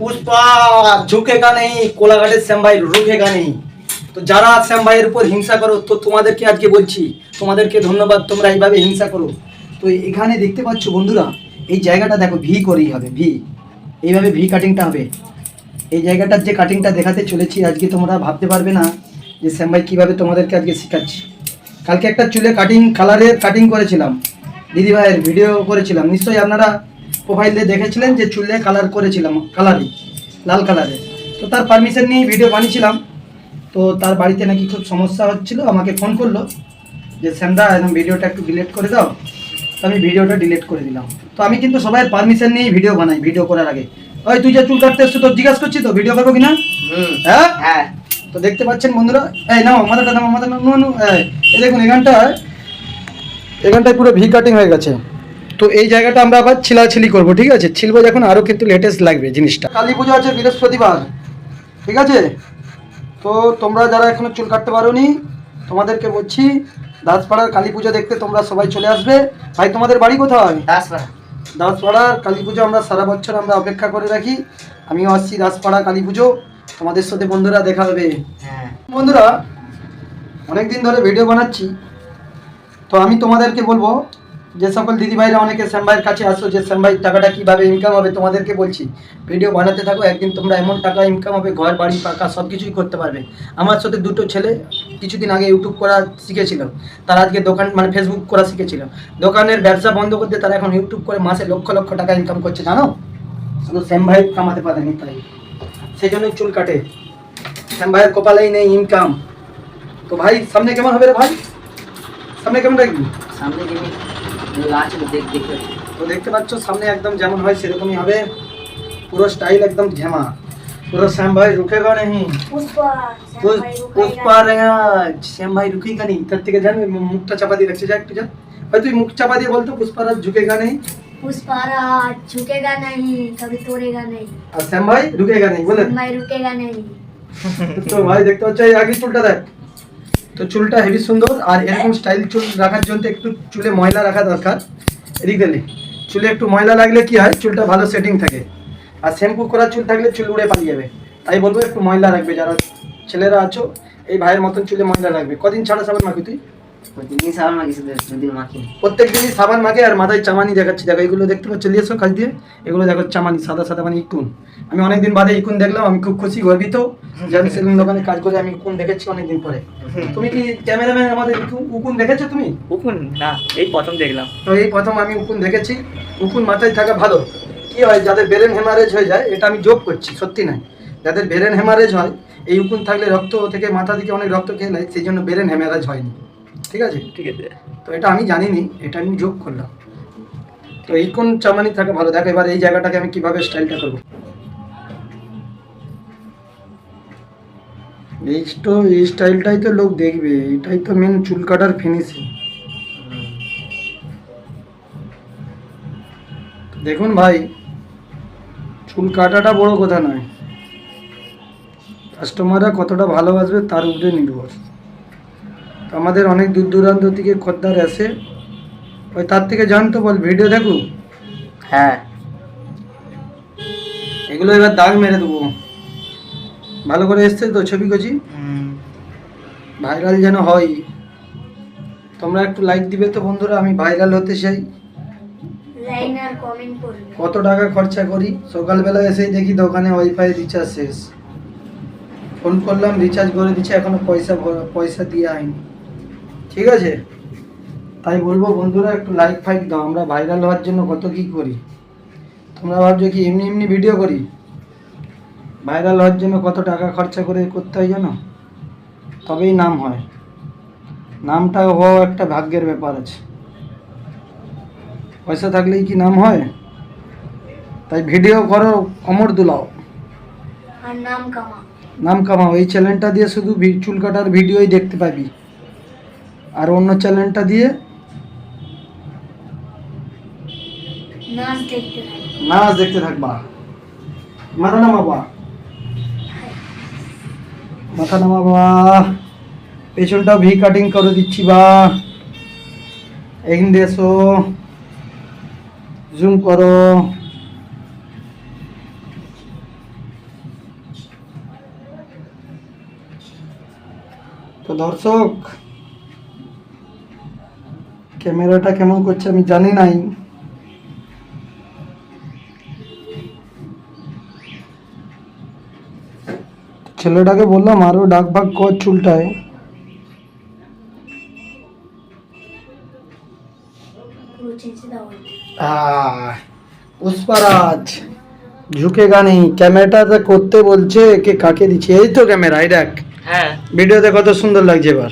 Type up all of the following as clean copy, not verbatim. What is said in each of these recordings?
पुष्पा झुकेगा नहीं, कोलाघाटेर श्याम भाई रुकेगा नहीं। তো যারা শ্যাম ভাইয়ের উপর হিংসা করো, তো তোমাদেরকে আজকে বলছি, তোমাদেরকে ধন্যবাদ, তোমরা এইভাবে হিংসা করো। তো এখানে দেখতে পাচ্ছ বন্ধুরা, এই জায়গাটা দেখো ভি করেই হবে, ভি এইভাবে ভি কাটিংটা হবে। এই জায়গাটার যে কাটিংটা দেখাতে চলেছি আজকে, তোমরা ভাবতে পারবে না যে শ্যাম ভাই কীভাবে তোমাদেরকে আজকে শেখাচ্ছি। কালকে একটা চুলে কাটিং, কালারের কাটিং করেছিলাম, দিদিভাইয়ের ভিডিও করেছিলাম, নিশ্চয়ই আপনারা প্রোফাইল দিয়ে দেখেছিলেন যে চুলে কালার করেছিলাম, কালারই লাল কালারে। তো তার পারমিশন নিয়ে ভিডিও বানিয়েছিলাম। তো তার বাড়িতে নাকি খুব সমস্যা হচ্ছিল, আমাকে ফোন করলো যে শ্যামদা একদম ভিডিওটা একটু ডিলিট করে দাও। তো আমি ভিডিওটা ডিলিট করে দিলাম। তো আমি কিন্তু সবাই পারমিশন নিয়েই ভিডিও বানাই। ভিডিও করার আগে, ওই তুই যে চুল কাটতে এসছো, তো জিজ্ঞাসা করছি তো ভিডিও করবো কিনা। হ্যাঁ হ্যাঁ। তো দেখতে পাচ্ছেন বন্ধুরা, এই নাও মাথাটা, নাও মাথা, এই দেখুন এখানটায় পুরো ভি কাটিং হয়ে গেছে। তো এই জায়গাটা আমরা আবার ছিলাছিলি করবো, ঠিক আছে? ছিলবো যখন আরও কিন্তু লেটেস্ট লাগবে জিনিসটা। কালী পুজো আছে বৃহস্পতিবার, ঠিক আছে? তো তোমরা যারা এখনো চুল কাটতে পারোনি, তোমাদেরকে বলছি দাসপাড়ার কালী পুজো দেখতে তোমরা সবাই চলে আসবে। ভাই তোমাদের বাড়ি কোথায়? দাসপাড়ার কালী পুজো আমরা সারা বছর আমরা অপেক্ষা করে রাখি। আমিও আসছি দাসপাড়া কালী পুজো, তোমাদের সাথে বন্ধুরা দেখা হবে। বন্ধুরা অনেকদিন ধরে ভিডিও বানাচ্ছি, তো আমি তোমাদেরকে বলবো, যে সকল দিদিভাইরা অনেকে শ্যাম ভাইয়ের কাছে আসো যে শ্যাম ভাই টাকাটা কীভাবে ইনকাম হবে, তোমাদেরকে বলছি ভিডিও বানাতে থাকো, একদিন তোমরা এমন টাকা ইনকাম হবে, ঘর বাড়ি পাকা সব কিছুই করতে পারবে। আমার সাথে দুটো ছেলে কিছুদিন আগে ইউটিউব করা শিখেছিল, তারা আজকে দোকান মানে ফেসবুক করা শিখেছিল। দোকানের ব্যবসা বন্ধ করতে তারা এখন ইউটিউব করে মাসে লক্ষ লক্ষ টাকা ইনকাম করছে, জানো? শুধু শ্যাম ভাই কামাতে পারেনি, তাই সেই জন্যই চুল কাটে। শ্যাম ভাইয়ের কপালেই নেই ইনকাম। তো ভাই সামনে কেমন হবে রে ভাই? সামনে কেমন রাখবি? সামনে তো দেখতে পাচ্ছ সামনে একদম যেমন হয় সেরকমই হবে, পুরো স্টাইল একদম ঝেমা, পুরো শ্যাম ভাই রুকেগা नहीं, পুষ্পা শ্যাম ভাই রুকেগা नहीं। তার থেকে জান মুখটা চাপা দিয়ে রাখছে, যা একটু যা ভাই, তুই মুখ চাপা দিয়ে বলতো পুষ্পারাজ ঝুঁকেগা नहीं, पुष्पाराज झुकेगा नहीं, कभी तोड़ेगा नहीं, আর শ্যাম ভাই রুকেগা नहीं বলে। श्याम भाई रुकेगा नहीं। তো ভাই দেখতে পাচ্ছ এই আগে চুলটা দেখ, তো চুলটা হেভি সুন্দর। আর এরকম স্টাইল চুল রাখার জন্য একটু চুলে ময়লা রাখা দরকার। এদিক দিলে চুলে একটু ময়লা লাগলে কি হয়, চুলটা ভালো সেটিং থাকে। আর শ্যাম্পু করা চুল থাকলে চুল উড়ে পালিয়ে যাবে। তাই বলবো একটু ময়লা রাখবে, যারা ছেলেরা আছো এই ভাইয়ের মতন চুলে ময়লা রাখবে। কদিন ছাড়া সাবান মাখি তুই? প্রতিদিনই সাবান মাখি, দুদিন মাখি, প্রত্যেক দিনই সাবান মাখে। আর মাথায় চামানি দেখাচ্ছি, দেখো এগুলো দেখতে পাচ্ছ, চলে এসো কাজ দিয়ে, এগুলো দেখো চামানি, সাদা সাদা মানে ইকুন। আমি অনেকদিন বাদে ইকুন দেখলাম, আমি খুব খুশি গর্বিত যে আমি সেলুন দোকানে কাজ করে আমি ইকুন দেখেছি অনেকদিন পরে। তুমি কি ক্যামেরাম্যান আমাদের উকুন দেখেছো তুমি? উকুন না, এই প্রথম দেখলাম। তো এই প্রথম আমি উকুন দেখেছি। উকুন মাথায় থাকা ভালো। কি হয়, যাদের ব্রেন হেমারেজ হয়ে যায়, এটা আমি যোগ করছি, সত্যি নয়, যাদের ব্রেন হেমারেজ হয় এই উকুন থাকলে রক্ত থেকে মাথা থেকে অনেক রক্ত খেয়ে নেয়, সেই জন্য ব্রেন হেমারেজ হয়নি, ঠিক আছে? ঠিক আছে। তো এটা আমি জানিনি, এটা আমি যোগ করলাম। তো এই কোন চামানি থাকে ভালো। দেখো এবার এই জায়গাটাকে আমি কিভাবে স্টাইলটা করবো। এই স্টাইলটাই তো লোক দেখবে, এটাই তো মেন চুল কাটার ফিনিশিং। দেখুন ভাই, চুল কাটাটা বড় কথা নয়, কাস্টমাররা কতটা ভালোবাসবে তার উপরে নির্ভর। তো আমাদের অনেক দূর দূরান্ত থেকে খদ্দার আসে, ওই তার থেকে জানতো বল ভিডিও দেখো। হ্যাঁ, এগুলো এবার দাগ মেরে দেবো, ভালো করে এসছে তো ছবি কচি, ভাইরাল যেন হয়। তোমরা একটু লাইক দিবে তো বন্ধুরা, আমি ভাইরাল হতে চাই। লাইক আর কমেন্ট করবে। কত টাকা খরচা করি, সকালবেলা এসেই দেখি দোকানে ওয়াইফাই রিচার্জ শেষ। ফোন করলাম, রিচার্জ করে দিচ্ছে, এখনো পয়সা দিয়ে আইনি, ঠিক আছে? তাই বলবো বন্ধুরা একটু লাইক ফাইক দাও, আমরা ভাইরাল হওয়ার জন্য কত কি করি। তোমরা ভাবছো কি এমনি এমনি ভিডিও করি? ভাইরাল হওয়ার জন্য কত টাকা খরচা করে করতে হয় জানো? তবেই নাম হয়। নামটা হওয়া একটা ভাগ্যের ব্যাপার আছে, পয়সা থাকলেই কি নাম হয়? তাই ভিডিও করো, কমর দুলাও, আর নাম কামা। নাম কামাও। এই চ্যানেলটা দিয়ে শুধু চুল কাটার ভিডিওই দেখতে পাবি, আর অন্য চ্যানেলটা দিয়ে নাচ দেখতে থাকবা। মাথা নামাবা, মাথা নামাবা, পেছনটাও ভি কাটিং করে দিচ্ছি। বা এখান দিয়ে এসো, জুম করো, তো দর্শক, ক্যামেরাটা কেমন করছে আমি জানি নাই। ছেলেটাকে বললাম আরো ডাক ভাগ কর চুলটায়। পুরো চেঁচে দাও। পুষ্পারাজ ঝুঁকেগা নেই, ক্যামেরাটা করতে বলছে কে কাকে দিচ্ছে। এই তো ক্যামেরা, এই দেখ হ্যাঁ ভিডিওতে কত সুন্দর লাগছে। এবার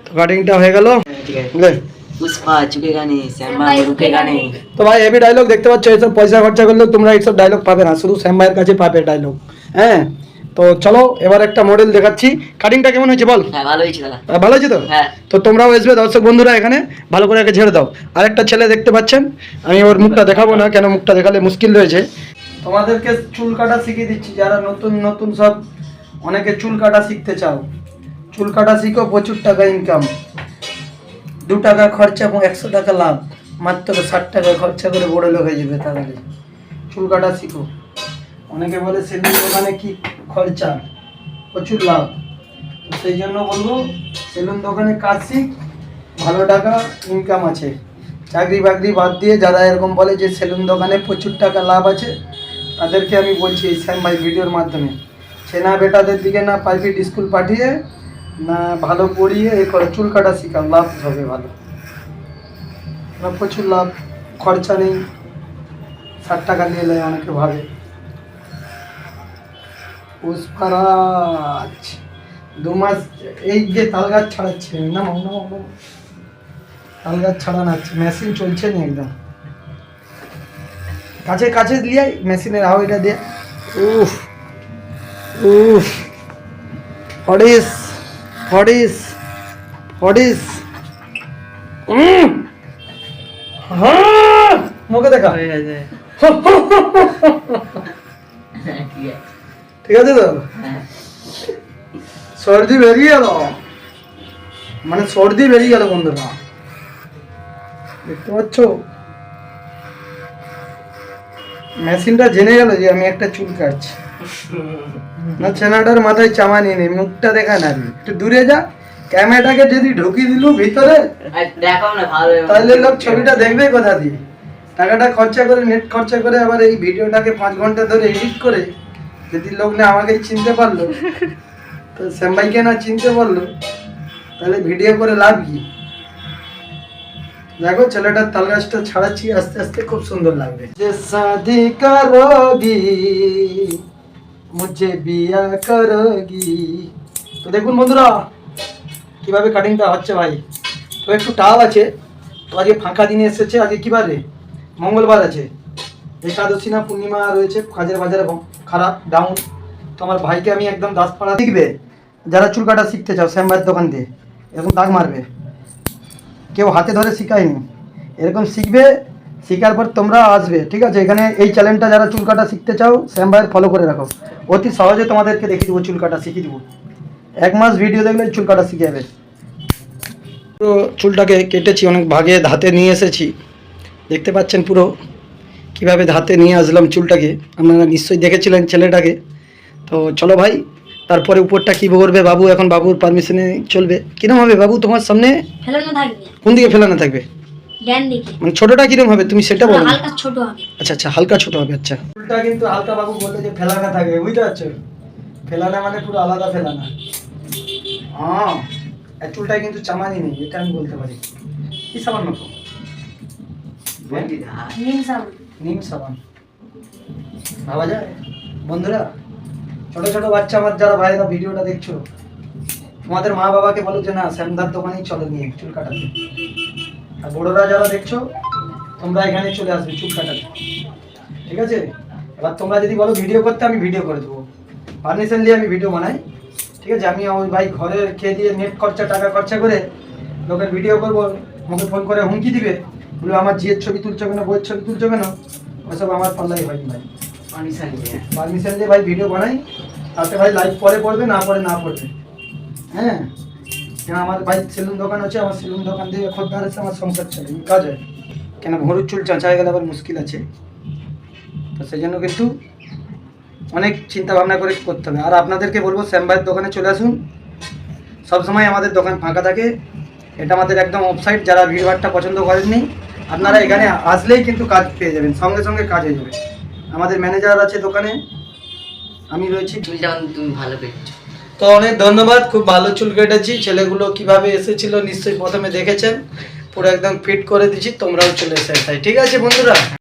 তো কাটিংটা হয়ে গেল, ঠিক আছে। বুঝলে? পুষ্পা ঝুঁকেগা নেই, শ্যামা রুকেগা নেই। তো ভাই হেভি ডায়লগ দেখতে পাচ্ছ। এইসব পয়সা খরচা করলে তোমরা এইসব ডায়লগ পাবে না, শুধু শ্যাম ভাইয়ের কাছে পাবে ডায়লগ। হ্যাঁ, তো চলো এবার একটা মডেল দেখাচ্ছি। কাটিংটা কেমন হয়েছে বল? হ্যাঁ ভালো হয়েছে দাদা। ভালো হয়েছে তো? হ্যাঁ। তো তোমরাও আসবে দর্শক বন্ধুরা, এখানে ভালো করে একে ঝেড়ে দাও। আরেকটা ছেলে দেখতে পাচ্ছেন, আমি ওর মুখটা দেখাবো না, কেন মুখটা দেখালে মুশকিল রয়েছে। তোমাদেরকে চুল কাটা শিখিয়ে দিচ্ছি, যারা নতুন নতুন সব অনেকে চুল কাটা শিখতে চাও, চুল কাটা শিখো, প্রচুর টাকা ইনকাম, 2 টাকা খরচা এবং 100 টাকা লাভ। মাত্র 60 টাকা খরচা করে বড় লোক হয়ে যাবে তাহলে। চুল কাটা শিখো। অনেকে বলে সেলুন দোকানে কি খরচা, প্রচুর লাভ। তো সেই জন্য বলবো সেলুন দোকানে কাজ শিখ, ভালো টাকা ইনকাম আছে। চাকরি বাকরি বাদ দিয়ে যারা এরকম বলে যে সেলুন দোকানে প্রচুর টাকা লাভ আছে, তাদেরকে আমি বলছি এই শ্যাম ভাই ভিডিওর মাধ্যমে, ছেনা বেটাদের দিকে না প্রাইভেট স্কুল পাঠিয়ে না ভালো পড়িয়ে এ করে চুল কাটা শিখাও, লাভ হবে ভালো, না প্রচুর লাভ, খরচা নেই, 60 টাকা নিয়ে নেয় অনেকে ভাবে। পুষ্পারাজ 2 মাস এই যে তাল গাছ ছাড়াচ্ছে না, তাল গাছ ছাড়ানাচ্ছে, মেশিন চলছে না একদম। কাছে কাছে দিয়ে মেশিনের আওয়াজটা দিয়ে উফ উফ, ফডিস ফডিস ফডিস। হ্যাঁ মুখে দেখা, হয়ে গেছে। ঠিক আছে। ঠিক আছে তো? হ্যাঁ। সর্দি বেরিয়ে গেল, মানে সর্দি বেরিয়ে গেল বন্ধুরা, দেখতে পাচ্ছ? মেশিনটা জেনে গেল যে আমি একটা চুল কাটছি। না ছেনাটার মাথায় চামানি নেই, মুখটা দেখা না, একটু দূরে যা, ক্যামেরাটাকে যদি ঢুকিয়ে দিলু ভিতরে আর দেখাও না ভালো। তাহলে লোক ছবিটা দেখবে কোথা দিয়ে? টাকাটা খরচা করে, নেট খরচা করে, আবার এই ভিডিওটাকে 5 ঘন্টা ধরে এডিট করে, যদি লোক না আমাকে চিনতে পারলো, তো শ্যাম ভাইকে না চিনতে পারলো, তাহলে ভিডিও করে লাভ কি? দেখো ছেলেটার তাল গাছটা ছাড়াচ্ছি আস্তে আস্তে, খুব সুন্দর লাগবে। যে শাদি করোগি মুঝে বিয়া করোগি। তো দেখুন বন্ধুরা কিভাবে কাটিংটা হচ্ছে ভাই। তো একটু টাও আছে, তো আজকে ফাঁকা দিনে এসেছে। আজকে কি বার রে? মঙ্গলবার আছে, একাদশী না পূর্ণিমা রয়েছে, কাজের বাজারে খারাপ ডাউন। তো আমার ভাইকে আমি একদম দাসপাড়া শিখবে, যারা চুল কাটা শিখতে চাও শ্যাম ভাইয়ের দোকান দিয়ে, এরকম দাগ মারবে, কেউ হাতে ধরে শিখায়নি, এরকম শিখবে, শেখার পর তোমরা আসবে, ঠিক আছে? এখানে এই চ্যানেলটা যারা চুল কাটা শিখতে চাও শ্যাম ভাইয়ের ফলো করে রাখো, অতি সহজে তোমাদেরকে দেখিয়ে দেবো, চুল কাটা শিখিয়ে দেবো। 1 মাস ভিডিও দেখলে চুল কাটা শিখে যাবে। তো চুলটাকে কেটেছি, অনেক ভাগে ধাতে নিয়ে এসেছি, দেখতে পাচ্ছেন পুরো কিভাবে ধাতে নিয়ে আসলাম চুলটাকে, আপনারা নিশ্চয়ই দেখেছিলেন ছেলেটাকে। তো চলো ভাই, তারপরে উপরটা কি করবে বাবু, এখন বাবুর পারমিশনে চলবে। কিরম হবে বাবু তোমার সামনে? ফেলানো থাকবে, কোন দিকে ফেলানো থাকবে? জ্ঞান দিকে। মানে ছোটটা কিরম হবে তুমি সেটা বলো। হালকা ছোট হবে। আচ্ছা আচ্ছা, হালকা ছোট হবে। আচ্ছা, চুলটা কিন্তু হালকা বাবু বলতে যে ফেলানা থাকবে, বুঝতে পারছো? ফেলানা মানে পুরো আলাদা ফেলানা। হ্যাঁ, এই চুলটা কিন্তু চামানি নেই, এটা আমি বলতে পারি। কি সাবান মাখো? নিম সাবুন। নিম সাবান ভাবা যায় বন্ধুরা? ছোট ছোট বাচ্চা আমার যারা ভাইরা ভিডিওটা দেখছো, তোমাদের মা বাবাকে বলো যে না শ্যামদার দোকানেই চলে নিয়ে চুল কাটাতে। আর বড়রা যারা দেখছো, তোমরা এখানে চলে আসবে চুল কাটাতে, ঠিক আছে? এবার তোমরা যদি বলো ভিডিও করতে, আমি ভিডিও করে দেবো, পারমিশন নিয়ে আমি ভিডিও বানাই, ঠিক আছে? আমি ওই ভাই ঘরে খেয়ে দিয়ে নেট খরচা টাকা খরচা করে লোকের ভিডিও করবো, আমাকে ফোন করে হুমকি দিবে, বলবে আমার ঝিয়ের ছবি তুলছো কেন, বইয়ের ছবি তুলছো কেন, ওসব আমার পাল্লাই হয়নি ভাই। পারমিশন দিয়ে ভাই ভিডিও বানাই, তাতে ভাই লাইভ পরে পড়বে, না পড়ে না পড়বে। হ্যাঁ, কেন আমার ভাই সেলুন দোকান আছে, আমার সেলুন দোকান দিয়ে খদ্দার আছে, আমার সংসার চলে, কাজ হয়। কেন ভরুর চুল চাঁচায় গেলে আবার মুশকিল আছে, তো সেই জন্য কিন্তু অনেক চিন্তা ভাবনা করে করতে হবে। আর আপনাদেরকে বলবো শ্যাম ভাইয়ের দোকানে চলে আসুন, সবসময় আমাদের দোকান ফাঁকা থাকে। এটা আমাদের একদম অফসাইড, যারা ভিড়ভাড়টা পছন্দ করেননি আপনারা এখানে আসলেই কিন্তু কাজ পেয়ে যাবেন, সঙ্গে সঙ্গে কাজ হয়ে যাবে। আমাদের ম্যানেজার আছে দোকানে, আমি রয়েছি। চুলটা তুমি ভালো পেয়েছো। তো অনেক ধন্যবাদ, খুব ভালো চুল কেটেছি। ছেলেগুলো কিভাবে এসেছিল নিশ্চয়ই প্রথমে দেখেছেন, পুরো একদম ফিট করে দিচ্ছি, তোমরাও চলে এসে তাই। ঠিক আছে বন্ধুরা।